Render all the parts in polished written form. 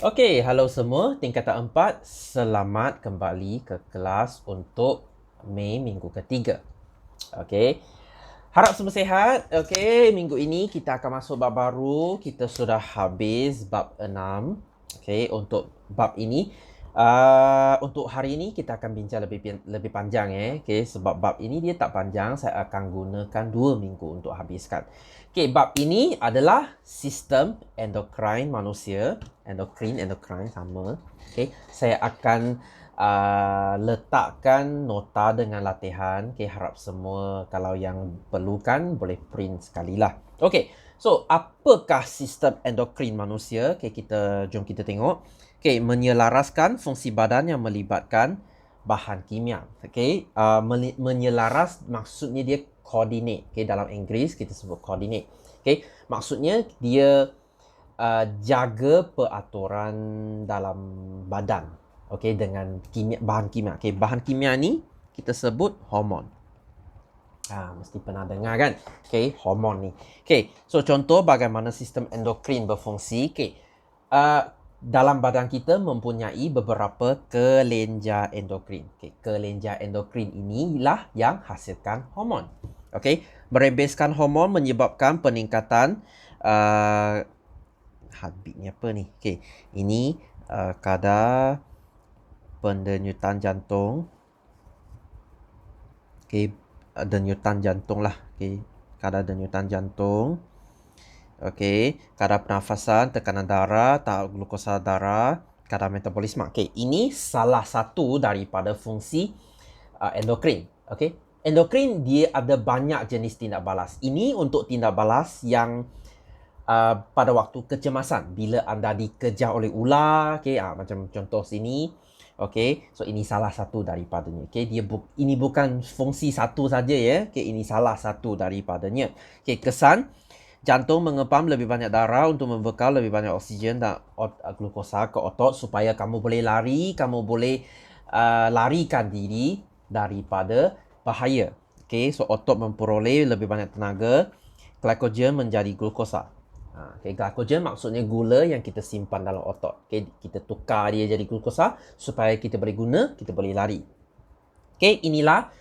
Okey, halo semua, tingkatan 4. Selamat kembali ke kelas untuk Mei minggu ketiga. Okey. Harap semua sihat. Okey, minggu ini kita akan masuk bab baru. Kita sudah habis bab 6. Okey, untuk bab ini untuk hari ini kita akan bincang lebih panjang Okey, sebab bab ini dia tak panjang, saya akan gunakan 2 minggu untuk habiskan. Okey, bab ini adalah sistem endokrin manusia. Endokrin sama. Okey, saya akan letakkan nota dengan latihan. Okey, harap semua kalau yang perlukan boleh print sekali lah. Okey, so apakah sistem endokrin manusia? Okey, jom kita tengok. Okey, menyelaraskan fungsi badan yang melibatkan bahan kimia. Okey, menyelaras maksudnya dia coordinate. Okey, dalam Inggeris kita sebut coordinate. Okey, maksudnya dia jaga peraturan dalam badan. Okey, dengan bahan kimia. Okey, bahan kimia ni kita sebut hormon. Mesti pernah dengar kan? Okey, hormon ni. Okey, so contoh bagaimana sistem endokrin berfungsi. Okey, dalam badan kita mempunyai beberapa kelenjar endokrin. Okey, kelenjar endokrin inilah yang hasilkan hormon. Okey, merembeskan hormon menyebabkan peningkatan heartbeat ni apa ni? Okey, ini kadar pendenyutan jantung. Okey, denyutan jantung lah. Okey, kadar denyutan jantung. Okey, kadar pernafasan, tekanan darah, tahap glukosa darah, kadar metabolisme. Okey, ini salah satu daripada fungsi endokrin. Okey, endokrin dia ada banyak jenis tindak balas. Ini untuk tindak balas yang pada waktu kecemasan, bila anda dikejar oleh ular, okey, macam contoh sini. Okey, so ini salah satu daripadanya. Okey, ini bukan fungsi satu saja ya. Okey, ini salah satu daripadanya. Okey, kesan jantung mengepam lebih banyak darah untuk membekal lebih banyak oksigen dan glukosa ke otot supaya kamu boleh lari, kamu boleh larikan diri daripada bahaya. Okey, so otot memperoleh lebih banyak tenaga, glycogen menjadi glukosa. Okay, glycogen maksudnya gula yang kita simpan dalam otot. Okay, kita tukar dia jadi glukosa supaya kita boleh guna, kita boleh lari. Okay, inilah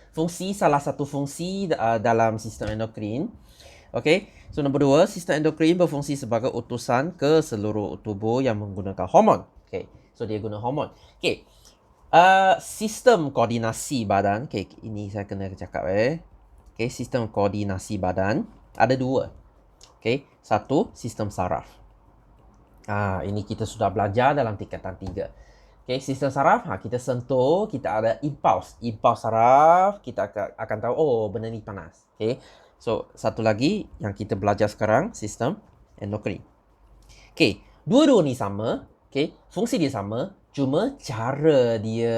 salah satu fungsi dalam sistem endokrin. Okay, so nombor 2, sistem endokrin berfungsi sebagai utusan ke seluruh tubuh yang menggunakan hormon. Okay, so dia guna hormon. Okay, sistem koordinasi badan. Okay, ini saya kena cakap Okay, sistem koordinasi badan ada 2. Okay, 1, sistem saraf. Ini kita sudah belajar dalam tingkatan 3. Okay, sistem saraf, kita sentuh, kita ada impuls. Impuls saraf, kita akan tahu, oh benda ni panas. Okay, so satu lagi yang kita belajar sekarang, sistem endokrin. Okay, dua-dua ni sama. Okay, fungsi dia sama, cuma cara dia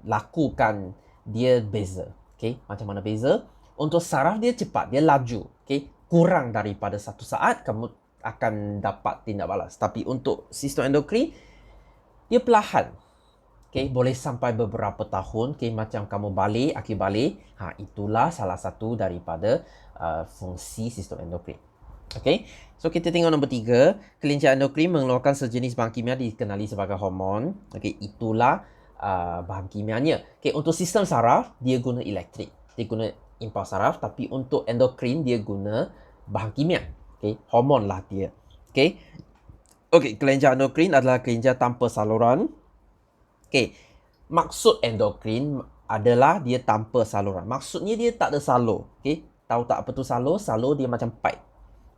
lakukan dia beza. Okay, macam mana beza? Untuk saraf dia cepat, dia laju. Okay, kurang daripada 1 saat kamu akan dapat tindak balas. Tapi untuk sistem endokrin dia perlahan. Okay, boleh sampai beberapa tahun. Okay, macam kamu balik, akhir balik. Itulah salah satu daripada fungsi sistem endokrin. Okay, so kita tengok nombor 3. Kelenjar endokrin mengeluarkan sejenis bahan kimia dikenali sebagai hormon. Okay, itulah bahan kimianya. Okay, untuk sistem saraf dia guna elektrik. Dia guna impuls saraf, tapi untuk endokrin dia guna bahan kimia. Okay, hormon lah dia. Okay, kelenjar endokrin adalah kelenjar tanpa saluran. Okay, maksud endokrin adalah dia tanpa saluran. Maksudnya dia tak ada salur. Okay, tahu tak apa tu salur? Salur dia macam pipe.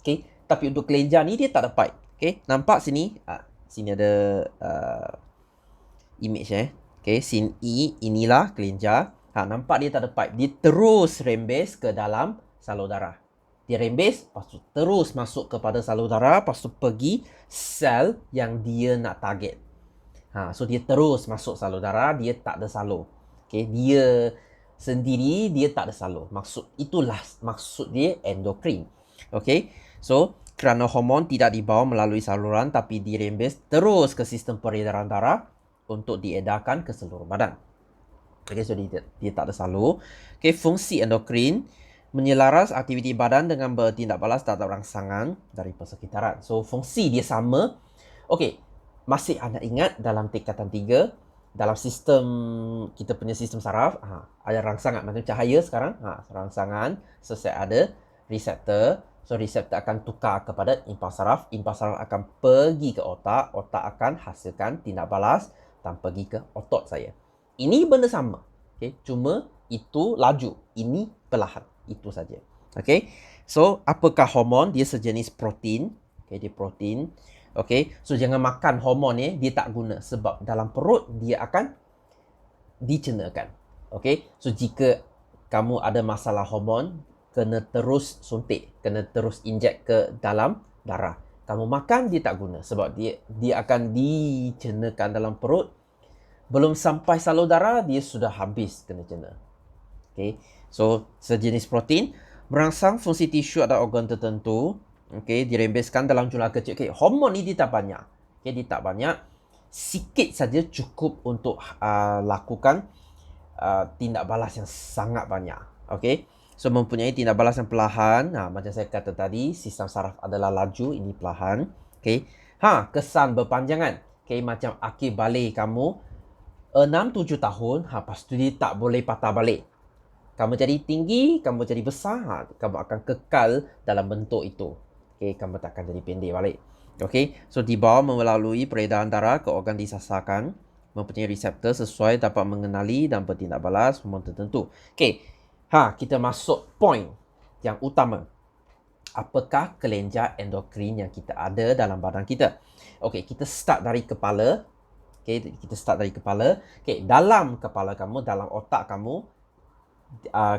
Okay, tapi untuk kelenjar ni dia tak ada pipe. Okay, nampak sini? Sini ada image Okay, scene E, inilah kelenjar. Nampak dia tak ada pipe. Dia terus rembes ke dalam salur darah. Dia rembes, lepas tu terus masuk kepada salur darah, lepas tu pergi sel yang dia nak target. So dia terus masuk salur darah, dia tak ada salur. Okay, dia sendiri, dia tak ada salur. Itulah maksud dia endokrin. Okay, so kerana hormon tidak dibawa melalui saluran tapi dirembes terus ke sistem peredaran darah untuk diedarkan ke seluruh badan. Okay, so dia tak ada salur. Okay, fungsi endokrin menyelaras aktiviti badan dengan bertindak balas terhadap rangsangan dari persekitaran. So fungsi dia sama Okey, masih anda ingat dalam tingkatan 3, dalam sistem, kita punya sistem saraf, ada rangsangan macam cahaya sekarang, rangsangan, so saya ada reseptor, so reseptor akan tukar kepada impuls saraf akan pergi ke otak, otak akan hasilkan tindak balas dan pergi ke otot saya. Ini benda sama, okey, cuma itu laju, ini perlahan, itu saja. Okey, so apakah hormon? Dia sejenis protein, okey, dia protein. Okay, so jangan makan hormon ni, dia tak guna sebab dalam perut dia akan dicernakan. Okay, so jika kamu ada masalah hormon, kena terus suntik, kena terus inject ke dalam darah. Kamu makan dia tak guna sebab dia akan dicernakan dalam perut. Belum sampai salur darah dia sudah habis kena cerna. Okay, so sejenis protein merangsang fungsi tisu atau organ tertentu. Okay, dirembeskan dalam jumlah kecil. Okay, hormon ni dia tak banyak. Okay, dia tak banyak. Sikit saja cukup untuk lakukan tindak balas yang sangat banyak. Okay, so mempunyai tindak balas yang perlahan. Macam saya kata tadi, sistem saraf adalah laju, ini perlahan. Okay, kesan berpanjangan. Okay, macam akhir balik kamu 6-7 tahun, lepas tu dia tak boleh patah balik. Kamu jadi tinggi, kamu jadi besar, kamu akan kekal dalam bentuk itu. Okay, kamu tak akan jadi pendek balik. Okay, so dibawa melalui peredaran darah ke organ disasarkan, mempunyai reseptor sesuai dapat mengenali dan bertindak balas hormon tertentu. Okay, kita masuk point yang utama. Apakah kelenjar endokrin yang kita ada dalam badan kita? Okay, kita start dari kepala. Okay, kita start dari kepala. Okay, dalam kepala kamu, dalam otak kamu,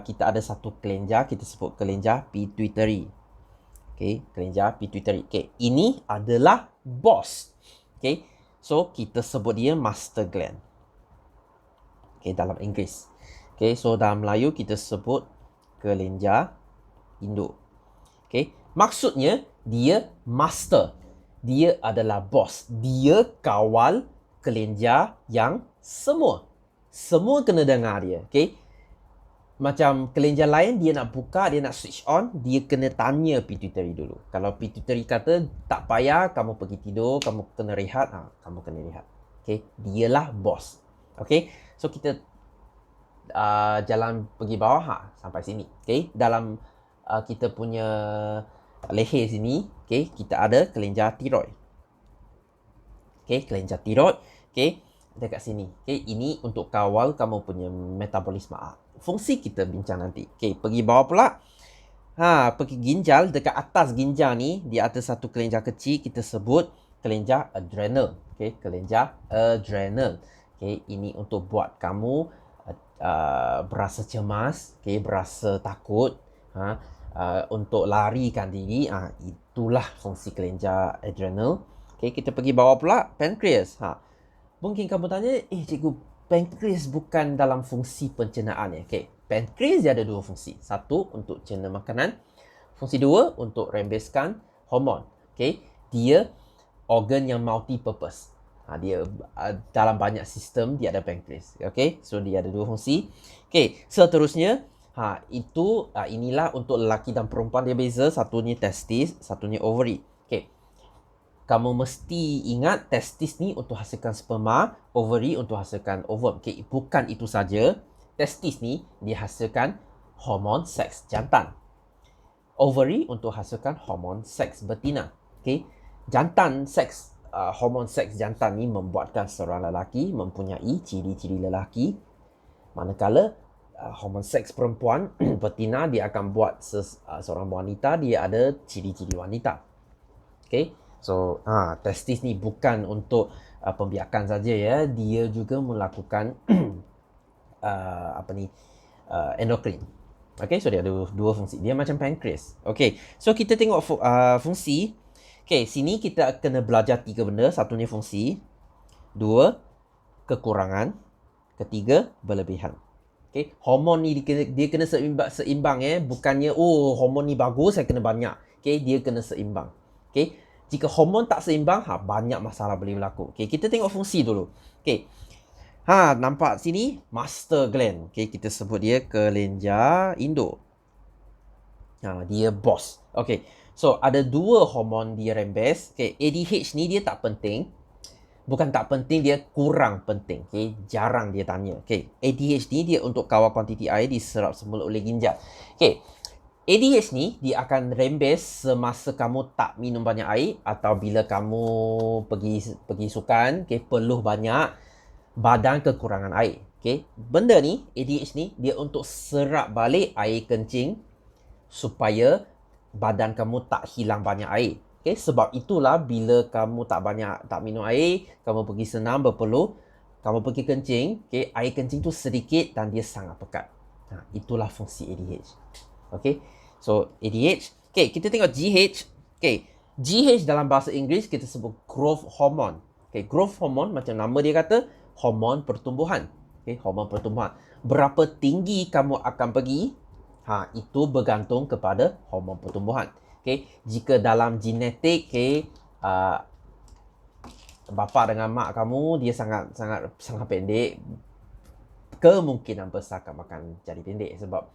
kita ada satu kelenjar, kita sebut kelenjar pituitary. Okay, kelenjar pituitary. Okay, ini adalah bos. Okay, so kita sebut dia master gland. Okay, dalam Inggeris. Okay, so dalam Melayu kita sebut kelenjar induk. Okay, maksudnya dia master. Dia adalah bos. Dia kawal kelenjar yang semua. Semua kena dengar dia. Okay, macam kelenjar lain dia nak buka, dia nak switch on, dia kena tanya pituitary dulu. Kalau pituitary kata tak payah, kamu pergi tidur, kamu kena rehat, kamu kena rehat. Okay, dialah bos. Okay, so kita jalan pergi bawah sampai sini. Okay, dalam kita punya leher sini, okay, kita ada kelenjar tiroid. Okay, kelenjar tiroid. Okay, dekat sini. Okay, ini untuk kawal kamu punya metabolisme. Fungsi kita bincang nanti. Okay, pergi bawah pula. Pergi ginjal. Dekat atas ginjal ni, di atas satu kelenjar kecil, kita sebut kelenjar adrenal. Okay, kelenjar adrenal. Okay, ini untuk buat kamu berasa cemas. Okay, berasa takut. Untuk larikan diri. Itulah fungsi kelenjar adrenal. Okay, kita pergi bawah pula. Pancreas. Mungkin kamu tanya, cikgu, pankreas bukan dalam fungsi pencernaan ya. Okay, pankreas dia ada dua fungsi. Satu, untuk cerna makanan. Fungsi dua, untuk rembeskan hormon. Okay, dia organ yang multi-purpose. Dia dalam banyak sistem, dia ada pankreas. Okay, so dia ada dua fungsi. Okay, seterusnya, inilah untuk lelaki dan perempuan dia beza. Satunya testis, satunya ovary. Okay, kamu mesti ingat testis ni untuk hasilkan sperma, ovary untuk hasilkan ovum. Okay, bukan itu saja. Testis ni dihasilkan hormon seks jantan. Ovary untuk hasilkan hormon seks betina. Okay, jantan seks, hormon seks jantan ni membuatkan seorang lelaki mempunyai ciri-ciri lelaki. Manakala hormon seks perempuan, betina, dia akan buat seorang wanita, dia ada ciri-ciri wanita. Okay, so testis ni bukan untuk pembiakan saja ya, dia juga melakukan endokrin. Okay, so dia ada dua fungsi. Dia macam pankreas. Okay, so kita tengok fungsi. Okay, sini kita kena belajar 3 benda. Satunya fungsi, 2 kekurangan, 3 berlebihan. Okay, hormon ni dia kena seimbang ya. Bukannya hormon ni bagus saya kena banyak. Okay, dia kena seimbang. Okay, jika hormon tak seimbang, banyak masalah boleh berlaku. Okay, kita tengok fungsi dulu. Okay, nampak sini master gland. Okay, kita sebut dia kelenjar induk. Dia bos. Okay, So, ada dua hormon dia rembes. Okay, ADH ni dia tak penting. Bukan tak penting, dia kurang penting. Okay, jarang dia tanya. Okay, ADH ni dia untuk kawal kuantiti air diserap semula oleh ginjal. Okay, ADH ni dia akan rembes semasa kamu tak minum banyak air atau bila kamu pergi sukan, okay, peluh banyak, badan kekurangan air. Okay, benda ni, ADH ni dia untuk serap balik air kencing supaya badan kamu tak hilang banyak air. Okay, sebab itulah bila kamu tak minum air, kamu pergi senam berpeluh, kamu pergi kencing, okay, air kencing tu sedikit dan dia sangat pekat. Itulah fungsi ADH. Okay, so ADH. Okay, kita tengok GH. Okay, GH dalam bahasa Inggeris kita sebut growth hormone. Okay, growth hormone macam nama dia kata, hormon pertumbuhan. Okay, hormon pertumbuhan. Berapa tinggi kamu akan pergi, itu bergantung kepada hormon pertumbuhan. Okay, jika dalam genetik, okay, bapa dengan mak kamu dia sangat pendek, kemungkinan besar kamu akan jadi pendek sebab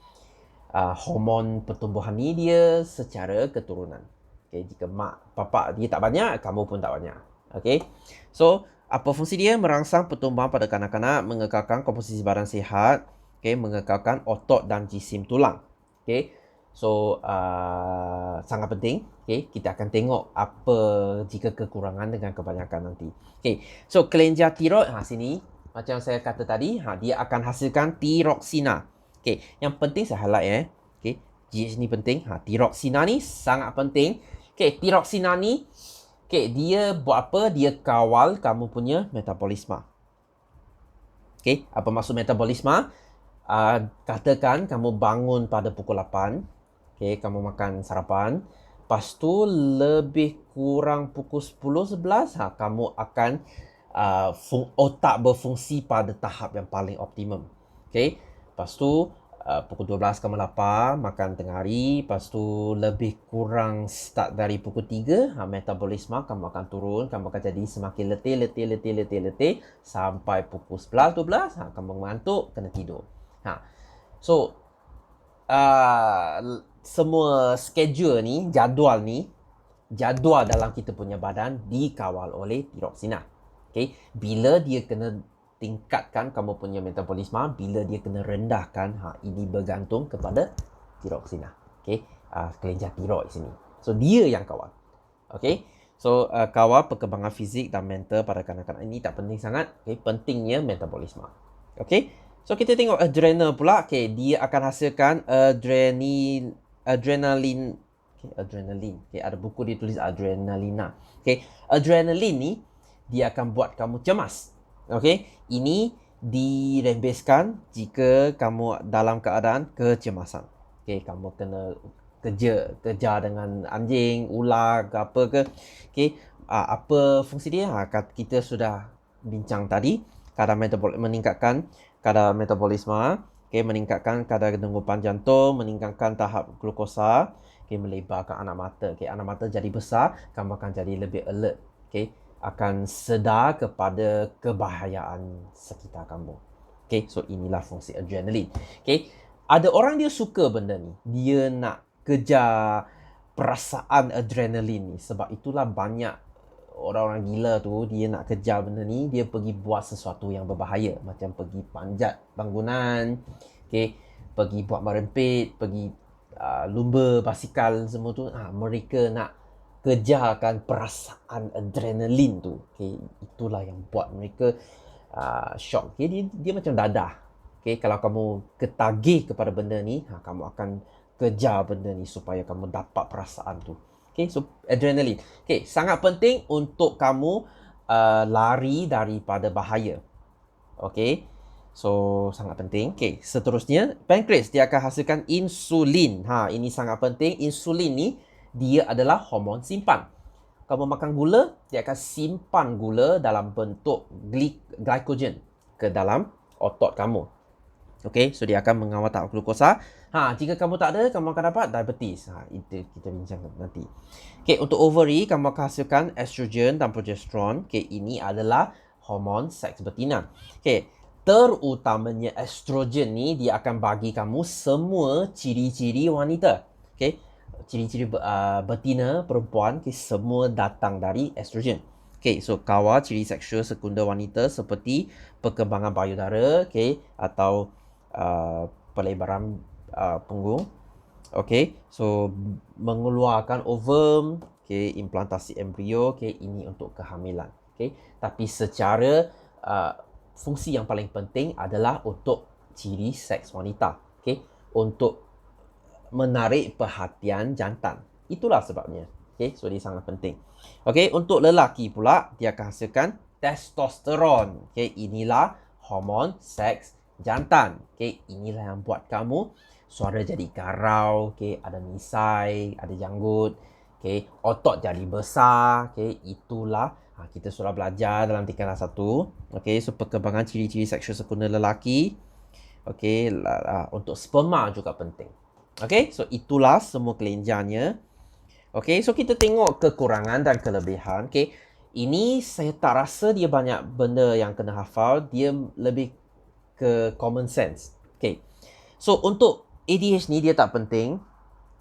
hormon pertumbuhan ni dia secara keturunan. Okay, jika bapa dia tak banyak, kamu pun tak banyak. Okay, so apa fungsi dia? Merangsang pertumbuhan pada kanak-kanak, mengekalkan komposisi badan sihat, okay, mengekalkan otot dan jisim tulang. Okay, so sangat penting. Okay, kita akan tengok apa jika kekurangan dengan kebanyakan nanti. Okay, so kelenjar tiroid, sini macam saya kata tadi, dia akan hasilkan tiroksina. Okay, yang penting saya highlight Okay, GH ni penting. Tiroksina ni sangat penting. Okay, tiroksina ni, okay, dia buat apa? Dia kawal kamu punya metabolisme. Okay, apa maksud metabolisme? Katakan kamu bangun pada pukul 8. Okay, kamu makan sarapan. Lepas tu lebih kurang pukul 10-11, kamu akan otak berfungsi pada tahap yang paling optimum. Okay, lepas tu pukul 12 kamu lapar, makan tengah hari. Lepas tu lebih kurang start dari pukul 3, metabolisme kamu akan turun. Kamu akan jadi semakin letih sampai pukul 11-12, kamu mengantuk, kena tidur. So semua schedule ni, jadual dalam kita punya badan dikawal oleh tiroksina. Okay, bila dia kena tingkatkan kamu punya metabolisme, bila dia kena rendahkan, ini bergantung kepada tiroksina. Okay, kelenjar tiroid sini. So dia yang kawal. Okay, so kawal perkembangan fizik dan mental pada kanak-kanak ini tak penting sangat. Okay, pentingnya metabolisme. Okay, so kita tengok adrenal pula. Okay, dia akan hasilkan adrenalin. Okay, adrenalin. Okay, ada buku dia tulis adrenalina. Okay, adrenalin ni dia akan buat kamu cemas. Okay, ini dirembeskan jika kamu dalam keadaan kecemasan. Okay, kamu kena kejar dengan anjing, ular ke apa ke. Okay, apa fungsi dia? Kita sudah bincang tadi. Meningkatkan kadar metabolisme. Okay, meningkatkan kadar denyupan jantung, meningkatkan tahap glukosa. Okay, melebarkan anak mata. Okay, anak mata jadi besar, kamu akan jadi lebih alert. Okay, akan sedar kepada kebahayaan sekitar kamu. Okay, so inilah fungsi adrenalin. Okay, ada orang dia suka benda ni. Dia nak kejar perasaan adrenalin ni. Sebab itulah banyak orang-orang gila tu, dia nak kejar benda ni, dia pergi buat sesuatu yang berbahaya. Macam pergi panjat bangunan, okay, pergi buat merempit, pergi lumba basikal semua tu. Mereka nak kejarkan perasaan adrenalin tu. Okay, itulah yang buat mereka shock. Okay, dia macam dadah. Okay, kalau kamu ketagih kepada benda ni, kamu akan kejar benda ni supaya kamu dapat perasaan tu. Okay, so adrenalin. Okay, sangat penting untuk kamu lari daripada bahaya. Okay, so sangat penting. Okay, seterusnya pankreas dia akan hasilkan insulin. Ini sangat penting. Insulin ni dia adalah hormon simpan. Kamu makan gula, dia akan simpan gula dalam bentuk glycogen ke dalam otot kamu. Okay, so dia akan mengawal tahap glukosa. Jika kamu tak ada, kamu akan dapat diabetes. Itu kita bincang nanti. Okay, untuk ovary, kamu akan hasilkan estrogen dan progesteron. Okay, ini adalah hormon seks betina. Okay, terutamanya estrogen ni, dia akan bagi kamu semua ciri-ciri wanita. Okay, ciri-ciri betina perempuan, okay, semua datang dari estrogen. Okay, so kawal ciri seksual sekunder wanita seperti perkembangan payudara, okay, atau pelebaran punggung. Okay, so mengeluarkan ovum, okay, implantasi embrio, okay, ini untuk kehamilan. Okay, tapi secara fungsi yang paling penting adalah untuk ciri seks wanita. Okay, untuk menarik perhatian jantan. Itulah sebabnya. Okay, so dia sangat penting. Okay, untuk lelaki pula, dia akan hasilkan testosteron. Okay, inilah hormon seks jantan. Okay, inilah yang buat kamu suara jadi garau. Okay, ada misai, ada janggut. Okay, otot jadi besar. Okay, itulah kita sudah belajar dalam tingkatan 1. Okay, so perkembangan ciri-ciri seksual sekunder lelaki. Okay, untuk sperma juga penting. Okay, so itulah semua kelenjarnya. Okay, so kita tengok kekurangan dan kelebihan. Okay, ini saya tak rasa dia banyak benda yang kena hafal. Dia lebih ke common sense. Okay, so untuk ADH ni dia tak penting.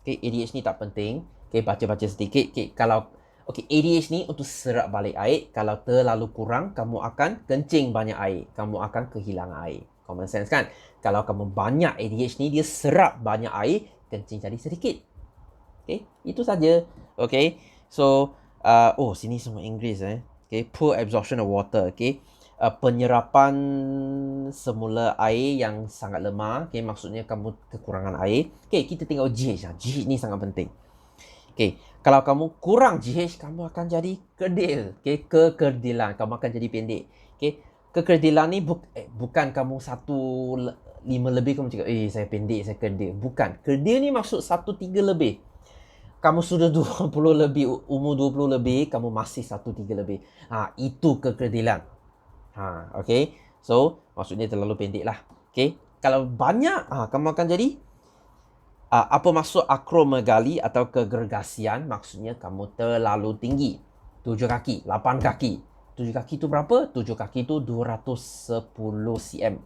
Okay, ADH ni tak penting. Okay, baca-baca sedikit. Okay, kalau ADH ni untuk serap balik air. Kalau terlalu kurang, kamu akan kencing banyak air. Kamu akan kehilangan air. Common sense kan? Kalau kamu banyak ADH ni, dia serap banyak air, kencing jadi sedikit. Okay, itu saja. Okay, so sini semua Inggeris Okay, poor absorption of water. Okay, penyerapan semula air yang sangat lemah. Okay, maksudnya kamu kekurangan air. Okay, kita tengok GH. GH ni sangat penting. Okay, kalau kamu kurang GH, kamu akan jadi kerdil. Okay, kekerdilan. Kamu akan jadi pendek. Okay, kekerdilan ni bukan kamu 1.5 lebih kamu cakap, saya pendek, saya kerdil. Bukan. Kerdil ni maksud 1.3 lebih. Kamu sudah 20 lebih, umur 20 lebih, kamu masih 1.3 lebih. Itu kekerdilan. Okay. So, maksudnya terlalu pendek lah. Okay. Kalau banyak, kamu akan jadi apa maksud akromegali atau kegergasian? Maksudnya kamu terlalu tinggi. 7 kaki, 8 kaki. 7 kaki tu berapa? 7 kaki tu 210 cm.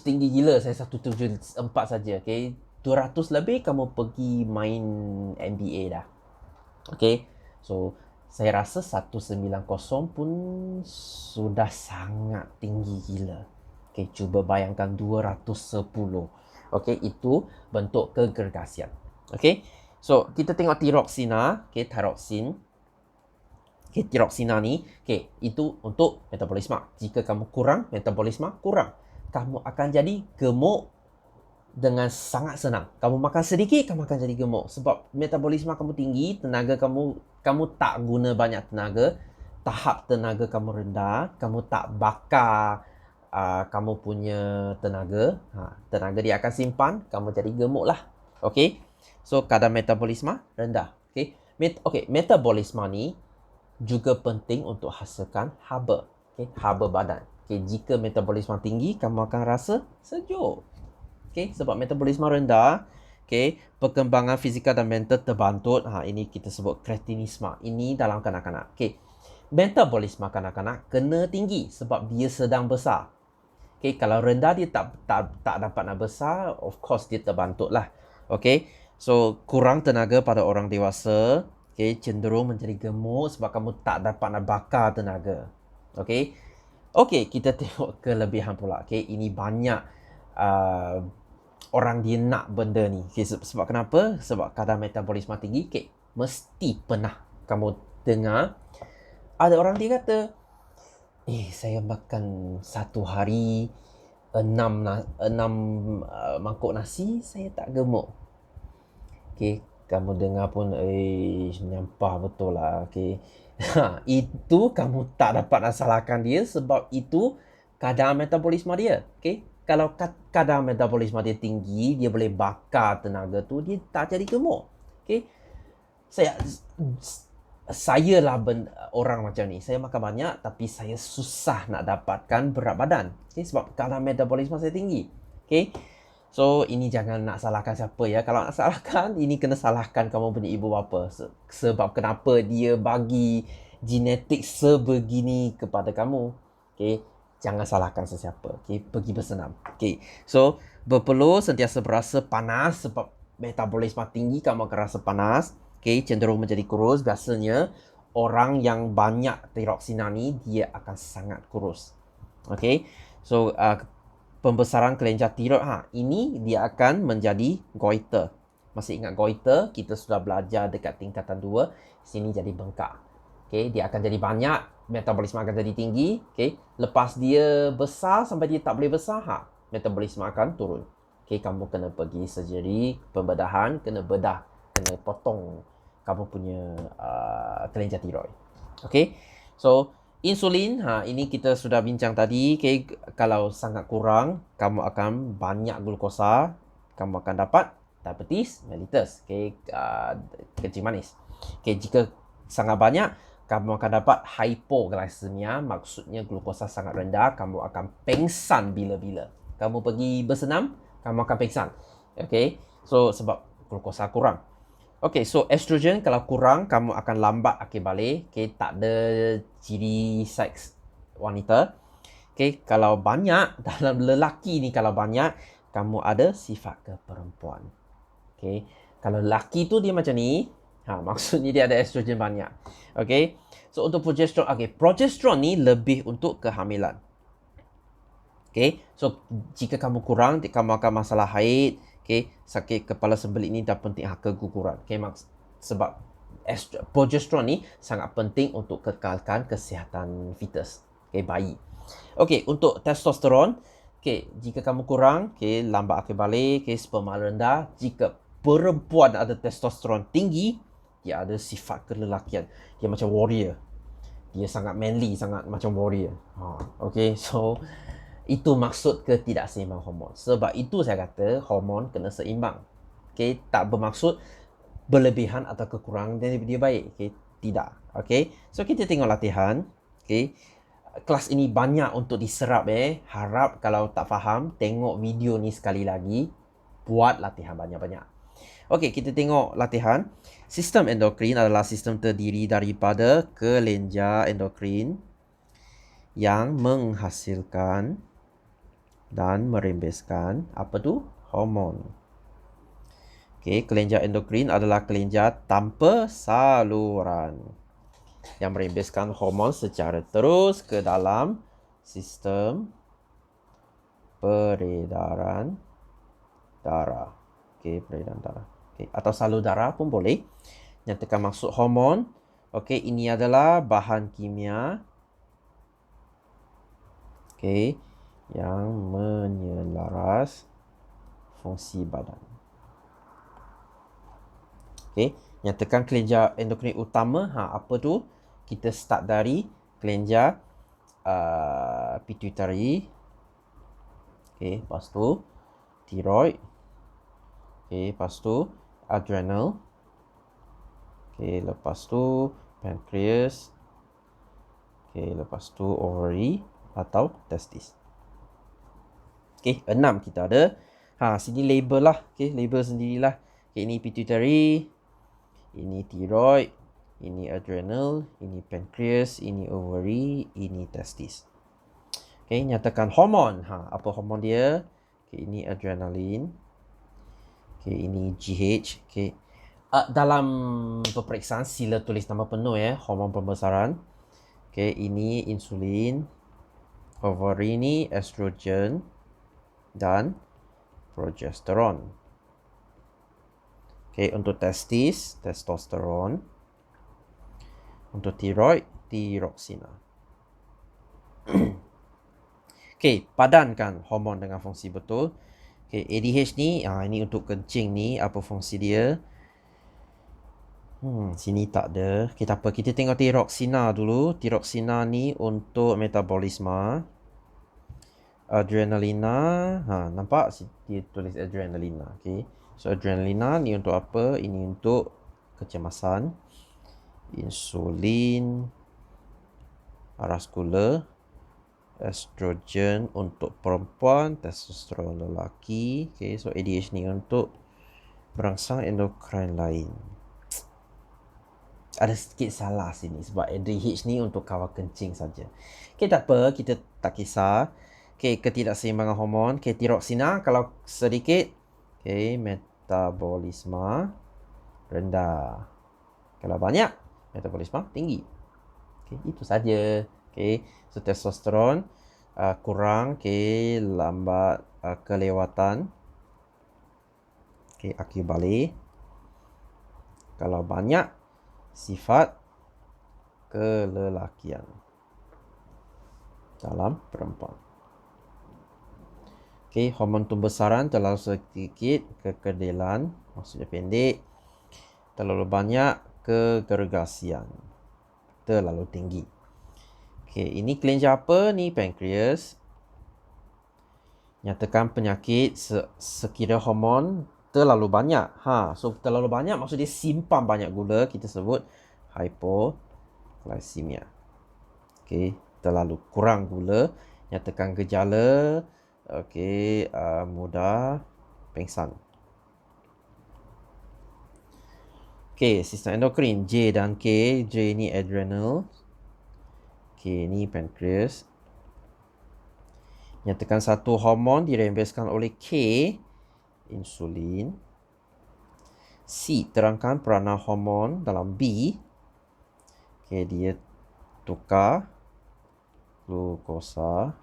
Tinggi gila. Saya 174 saja. Okay. 200 lebih kamu pergi main NBA dah. Okay. So, saya rasa 190 pun sudah sangat tinggi gila. Okay, cuba bayangkan 210. Okay, itu bentuk kegergasian. Okay, so kita tengok tiroksina. Okay, tyroksin. Okay, tiroksina ni, okay, itu untuk metabolisme. Jika kamu kurang, metabolisme kurang, kamu akan jadi gemuk dengan sangat senang. Kamu makan sedikit, kamu akan jadi gemuk. Sebab metabolisme kamu tinggi, tenaga kamu tak guna banyak tenaga, tahap tenaga kamu rendah, kamu tak bakar kamu punya tenaga. Tenaga dia akan simpan, kamu jadi gemuk lah. Okay, so kadar metabolisme rendah. Okay, metabolisme ni juga penting untuk hasilkan haba. Okay, haba badan. Okay, jika metabolisme tinggi, kamu akan rasa sejuk. Okay, sebab metabolisme rendah, okay, perkembangan fizikal dan mental terbantut. Ini kita sebut kretinisme. Ini dalam kanak-kanak. Okay, metabolisme kanak-kanak kena tinggi sebab dia sedang besar. Okay, kalau rendah dia tak dapat nak besar, of course dia terbantut lah. Okay, so kurang tenaga pada orang dewasa. Okay, cenderung menjadi gemuk sebab kamu tak dapat nak bakar tenaga. Okay, kita tengok kelebihan pula. Okay, ini banyak orang dia nak benda ni. Okay, sebab kenapa? Sebab kadar metabolisme tinggi. Okay, mesti pernah kamu dengar ada orang dia kata, saya makan satu hari 6 mangkuk nasi, saya tak gemuk. Okay, kamu dengar pun, menyampah betul lah. Okay, itu kamu tak dapat nak salahkan dia sebab itu kadar metabolisme dia. Okay, kalau kadar metabolisme dia tinggi, dia boleh bakar tenaga tu, dia tak jadi gemuk. Okay, saya lah orang macam ni. Saya makan banyak tapi saya susah nak dapatkan berat badan. Okay, sebab kadar metabolisme saya tinggi. Okay, so ini jangan nak salahkan siapa ya. Kalau nak salahkan, ini kena salahkan kamu punya ibu bapa. Sebab kenapa dia bagi genetik sebegini kepada kamu. Okay, jangan salahkan sesiapa. Okay, pergi bersenam. Okay, so berpeluh sentiasa berasa panas sebab metabolisme tinggi, kamu akan rasa panas. Okay, cenderung menjadi kurus. Biasanya orang yang banyak tiroksina ni dia akan sangat kurus. Okay, so pembesaran kelenjar tiroid ini dia akan menjadi goiter. Masih ingat goiter? Kita sudah belajar dekat tingkatan 2. Sini jadi bengkak. Okay, dia akan jadi banyak, metabolisme akan jadi tinggi. Okay, lepas dia besar sampai dia tak boleh besar, metabolisme akan turun. Okay, kamu kena pergi surgery, pembedahan, kena bedah, kena potong kamu punya kelenjar tiroid. Okay, so insulin, ini kita sudah bincang tadi. Okay, kalau sangat kurang, kamu akan banyak glukosa, kamu akan dapat diabetes mellitus, okay, kencing manis. Okay, jika sangat banyak, kamu akan dapat hypoglycemia, maksudnya glukosa sangat rendah, kamu akan pengsan bila-bila. Kamu pergi bersenam, kamu akan pengsan. Okay, so sebab glukosa kurang. Okay, so estrogen kalau kurang, kamu akan lambat akil balik. Okay, tak ada ciri seks wanita. Okay, kalau banyak, dalam lelaki ni kalau banyak, kamu ada sifat keperempuan. Okay, kalau lelaki tu dia macam ni, maksudnya dia ada estrogen banyak. Okay, so untuk progesteron, okay, progesteron ni lebih untuk kehamilan. Okay, so jika kamu kurang, kamu akan masalah haid. Okay, sakit kepala sembelit ni dah penting keguguran. Okay, sebab progesteron ni sangat penting untuk kekalkan kesihatan fetus. Okay, bayi. Okay, untuk testosteron, okay, jika kamu kurang, okay, lambat akil balik, okay, sperma rendah. Jika perempuan ada testosteron tinggi, dia ada sifat kelelakian. Dia macam warrior. Dia sangat manly, sangat macam warrior. Okay, so itu maksud ketidakseimbang hormon. Sebab itu saya kata hormon kena seimbang. Okay, tak bermaksud berlebihan atau kekurangan dia baik. Okay, tidak. Okay, so kita tengok latihan. Okay, kelas ini banyak untuk diserap. Harap kalau tak faham, tengok video ni sekali lagi. Buat latihan banyak-banyak. Okay, kita tengok latihan. Sistem endokrin adalah sistem terdiri daripada kelenjar endokrin yang menghasilkan dan merembeskan apa tu? Hormon. Okey, kelenjar endokrin adalah kelenjar tanpa saluran yang merembeskan hormon secara terus ke dalam sistem peredaran darah. Okey, peredaran darah. Okey, atau salur darah pun boleh. Nyatakan maksud hormon. Okey, ini adalah bahan kimia. Okey, yang menyelaras fungsi badan. Okey, nyatakan kelenjar endokrin utama, apa tu? Kita start dari kelenjar pituitary. Okey, lepas tu thyroid. Okey, lepas tu adrenal. Okey, lepas tu pancreas. Okey, lepas tu ovary atau testis. Okay, 6 kita ada. Sini label lah. Okay, label sendirilah. Okay, ini pituitary. Ini thyroid. Ini adrenal. Ini pancreas. Ini ovary. Ini testis. Okay, nyatakan hormon. Apa hormon dia? Okay, ini adrenalin. Okay, ini GH. Okay. Dalam peperiksaan sila tulis nama penuh hormon pembesaran. Okay, ini insulin. Ovary ini estrogen dan progesteron. Okay, untuk testis, testosteron. Untuk thyroid, tiroksina. Okay, padankan hormon dengan fungsi betul. Okay, ADH ni, ini untuk kencing ni, apa fungsi dia? Sini tak ada. Okay, tak apa. Kita tengok tiroksina dulu. Tiroksina ni untuk metabolisme. Adrenalina, nampak dia tulis adrenalina. Okay, so adrenalina ni untuk apa? Ini untuk kecemasan. Insulin, araskula, estrogen untuk perempuan, testosteron lelaki. Okay, so ADH ni untuk berangsang endokrin lain. Ada sedikit salah sini sebab ADH ni untuk kawal kencing saja. Okay, tak apa, kita tak kisah. Okay, ketidakseimbangan hormon. Okay, tiroksina kalau sedikit. Okay, metabolisme rendah. Kalau banyak, metabolisme tinggi. Okay, itu saja. Okay, so testosteron kurang, okay, lambat kelewatan. Okay, IQ balik. Kalau banyak, sifat kelelakian dalam perempuan. Okay, hormon pembesaran terlalu sedikit, kekedelan, maksudnya pendek. Terlalu banyak, kegergasian, terlalu tinggi. Okay, ini kelenjar apa ni? Pankreas. Nyatakan penyakit sekira hormon terlalu banyak. So terlalu banyak maksud dia simpan banyak gula, kita sebut hypoglycemia. Okay, terlalu kurang gula, nyatakan gejala, okay, mudah pengsan. Okay, sistem endokrin J dan K. J ni adrenal, K ni pankreas. Nyatakan satu hormon dirembeskan oleh K, insulin. C, terangkan peranan hormon dalam B. Okay, dia tukar glukosa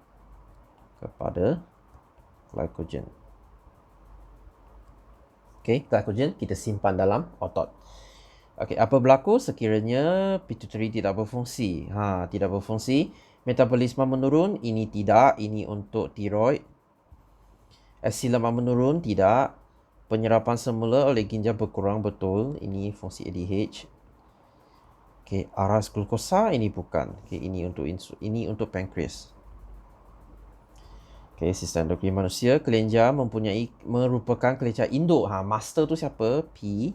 kepada glycogen. Okay, glycogen kita simpan dalam otot. Okay, apa berlaku sekiranya pituitary tidak berfungsi? Tidak berfungsi, metabolisme menurun, ini tidak, ini untuk tiroid. Asid lemak menurun, tidak. Penyerapan semula oleh ginjal berkurang, betul, ini fungsi ADH. Okay, aras glukosa, ini bukan. Okay, ini untuk pankreas. Okay, sistem endokrin manusia, kelenjar merupakan kelenjar induk. Master tu siapa? P.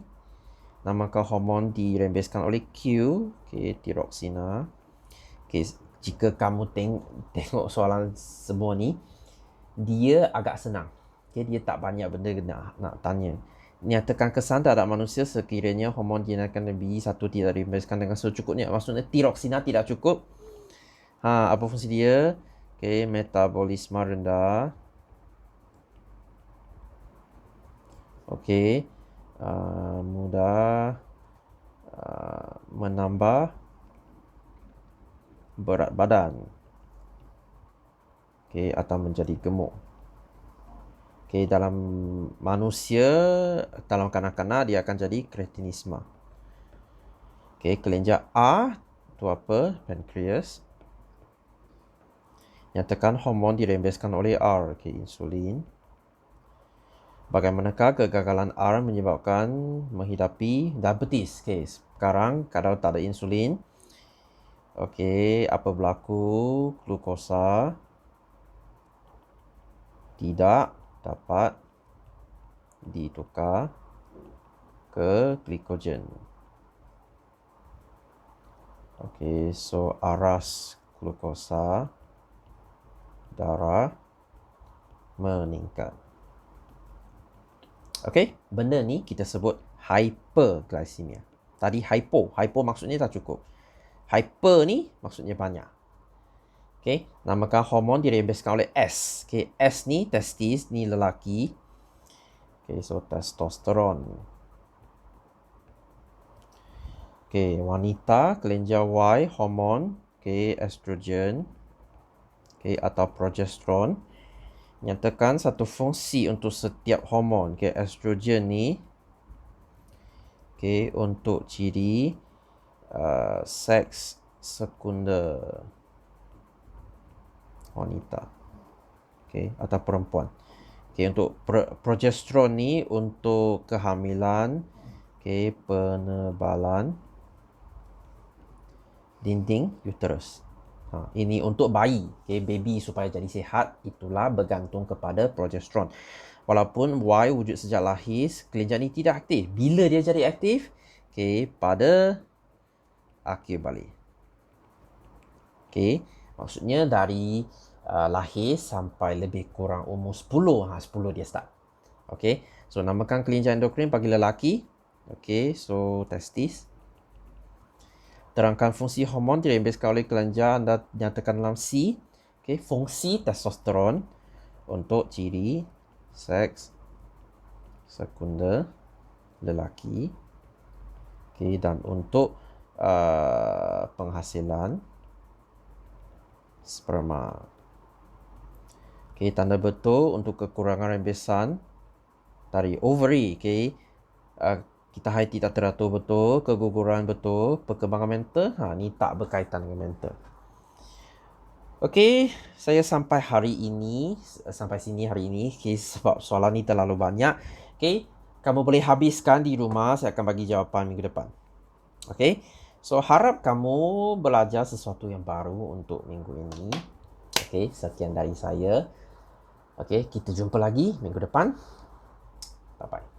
Namakan hormon dirembeskan oleh Q. Okay, tiroksina. Okay, jika kamu tengok soalan semua ni, dia agak senang. Okay, dia tak banyak benda nak tanya. Nyatakan kesan terhadap manusia sekiranya hormon dinaikkan B1 tidak dirembeskan dengan secukupnya. Maksudnya tiroksina tidak cukup. Apa fungsi dia? Okay, metabolisme rendah. Okay, mudah menambah berat badan. Okay, atau menjadi gemuk. Okay, dalam manusia, dalam kanak-kanak dia akan jadi kretinisme. Okay, kelenjar A itu apa? Pankreas. Nyatakan hormon dirembeskan oleh R. Okay, insulin. Bagaimanakah kegagalan R menyebabkan menghidapi diabetes? Okay, sekarang kalau tak ada insulin, okay, apa berlaku? Glukosa tidak dapat ditukar ke glikogen. Okay, so aras glukosa darah meningkat. Okay, benda ni kita sebut hyperglycemia. Tadi hypo maksudnya tak cukup. Hyper ni maksudnya banyak. Okay, namakan hormon dirembeskan oleh S. Okay, S ni testis, ni lelaki. Okay, so testosteron. Okay, wanita, kelenjar Y, hormon. Okay, estrogen. Okay, atau progesteron. Nyatakan satu fungsi untuk setiap hormon. Okay, estrogen ni, okay, untuk ciri seks sekunder wanita, okay, atau perempuan. Okay, untuk progesteron ni untuk kehamilan, okay, penebalan dinding uterus. Ini untuk bayi, okay, baby supaya jadi sihat, itulah bergantung kepada progesteron. Walaupun Y wujud sejak lahir, kelenjar ni tidak aktif. Bila dia jadi aktif? Okay, pada akhir balik. Okay, maksudnya dari lahir sampai lebih kurang umur 10. 10 dia start. Okay, so namakan kelenjar endokrin bagi lelaki. Okay, so testis. Terangkan fungsi hormon dirembeskan oleh kelenjar, anda nyatakan dalam C. Okay, fungsi testosteron untuk ciri seks Sekunder lelaki. Okay, dan untuk penghasilan sperma. Okay, tanda betul untuk kekurangan rembesan dari ovary. Okay, kita high tidak teratur betul, keguguran betul, perkembangan mental, ni tak berkaitan dengan mental. Okey, saya sampai sini hari ini. Okay, sebab soalan ni terlalu banyak. Okey, kamu boleh habiskan di rumah, saya akan bagi jawapan minggu depan. Okey, so harap kamu belajar sesuatu yang baru untuk minggu ini. Okey, sekian dari saya. Okey, kita jumpa lagi minggu depan. Bye-bye.